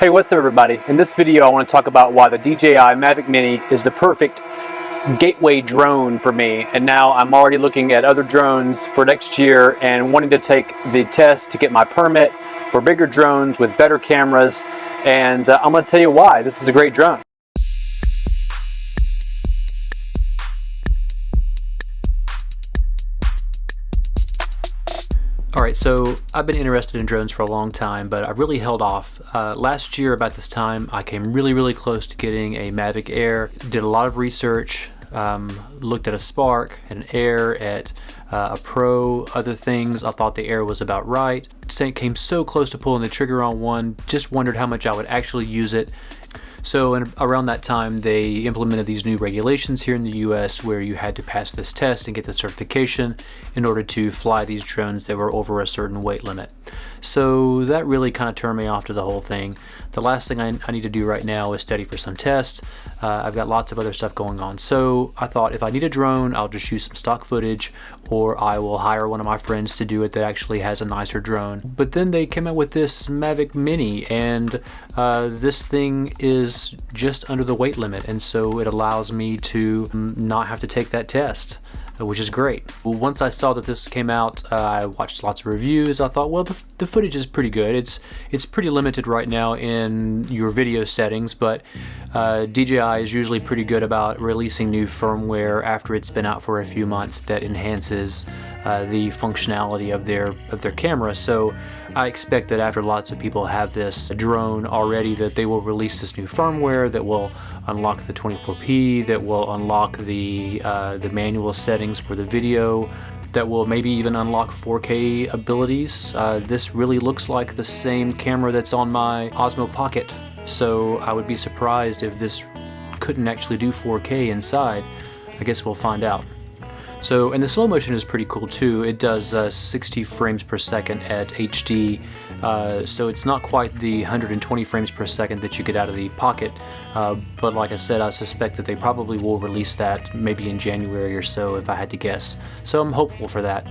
Hey, what's up everybody? In this video I want to talk about why the DJI Mavic Mini is the perfect gateway drone for me, and now I'm already looking at other drones for next year and wanting to take the test to get my permit for bigger drones with better cameras, and I'm going to tell you why this is a great drone. Alright, so I've been interested in drones for a long time, but I've really held off. Last year about this time I came really close to getting a Mavic Air. Did a lot of research, looked at a Spark, an Air, at a Pro, other things. I thought the Air was about right. Came so close to pulling the trigger on one, just wondered how much I would actually use it. So around that time they implemented these new regulations here in the US where you had to pass this test and get the certification in order to fly these drones that were over a certain weight limit. So that really kind of turned me off to the whole thing. The last thing I need to do right now is study for some tests. I've got lots of other stuff going on. So I thought if I need a drone, I'll just use some stock footage, or I will hire one of my friends to do it that actually has a nicer drone. But then they came out with this Mavic Mini, and this thing is just under the weight limit, and so it allows me to not have to take that test, which is great. Well, once I saw that this came out, I watched lots of reviews. I thought, well, the footage is pretty good. It's pretty limited right now in your video settings, but DJI is usually pretty good about releasing new firmware after it's been out for a few months that enhances the functionality of their camera. So I expect that after lots of people have this drone already, that they will release this new firmware that will unlock the 24p, that will unlock the manual settings for the video, that will maybe even unlock 4K abilities. This really looks like the same camera that's on my Osmo Pocket, so I would be surprised if this couldn't actually do 4K inside. I guess we'll find out. So, and the slow motion is pretty cool too. It does 60 frames per second at HD, so it's not quite the 120 frames per second that you get out of the Pocket, but like I said, I suspect that they probably will release that maybe in January or so, if I had to guess. So I'm hopeful for that.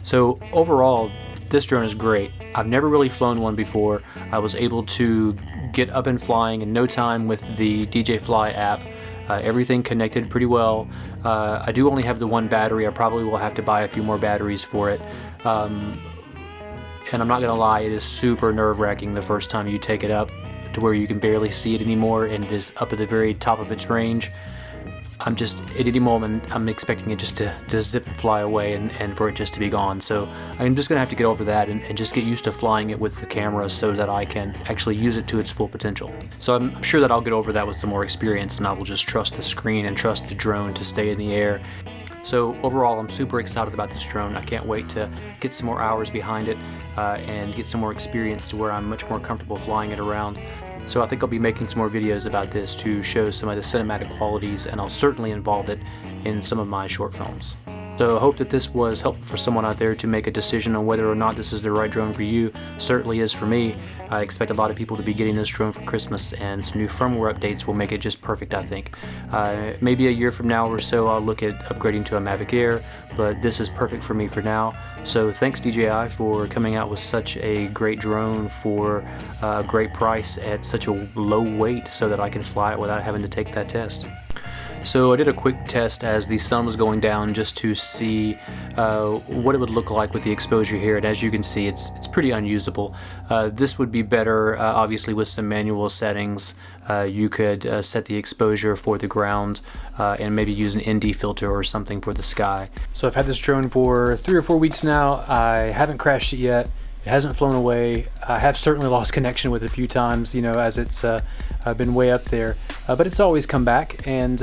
So overall, this drone is great. I've never really flown one before. I was able to get up and flying in no time with the DJI Fly app. Everything connected pretty well. I do only have the one battery. I probably will have to buy a few more batteries for it. And I'm not gonna lie, it is super nerve-wracking the first time you take it up to where you can barely see it anymore, and it is up at the very top of its range. I'm just, at any moment, I'm expecting it just to zip and fly away and for it just to be gone. So I'm just gonna have to get over that and just get used to flying it with the camera so that I can actually use it to its full potential. So I'm sure that I'll get over that with some more experience, and I will just trust the screen and trust the drone to stay in the air. So overall, I'm super excited about this drone. I can't wait to get some more hours behind it and get some more experience to where I'm much more comfortable flying it around. So I think I'll be making some more videos about this to show some of the cinematic qualities, and I'll certainly involve it in some of my short films. So I hope that this was helpful for someone out there to make a decision on whether or not this is the right drone for you. Certainly is for me. I expect a lot of people to be getting this drone for Christmas, and some new firmware updates will make it just perfect, I think. Maybe a year from now or so I'll look at upgrading to a Mavic Air, but this is perfect for me for now. So thanks DJI for coming out with such a great drone for a great price at such a low weight so that I can fly it without having to take that test. So I did a quick test as the sun was going down just to see what it would look like with the exposure here, and as you can see, it's pretty unusable. This would be better obviously with some manual settings. You could set the exposure for the ground and maybe use an ND filter or something for the sky. So I've had this drone for 3 or 4 weeks now. I haven't crashed it yet. It hasn't flown away. I have certainly lost connection with it a few times, you know, as it's been way up there, but it's always come back, and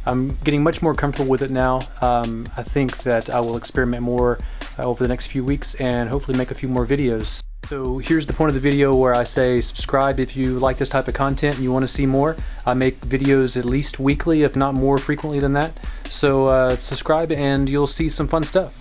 I'm getting much more comfortable with it now. I think that I will experiment more over the next few weeks and hopefully make a few more videos. So here's the point of the video where I say subscribe if you like this type of content and you want to see more. I make videos at least weekly, if not more frequently than that. So subscribe and you'll see some fun stuff.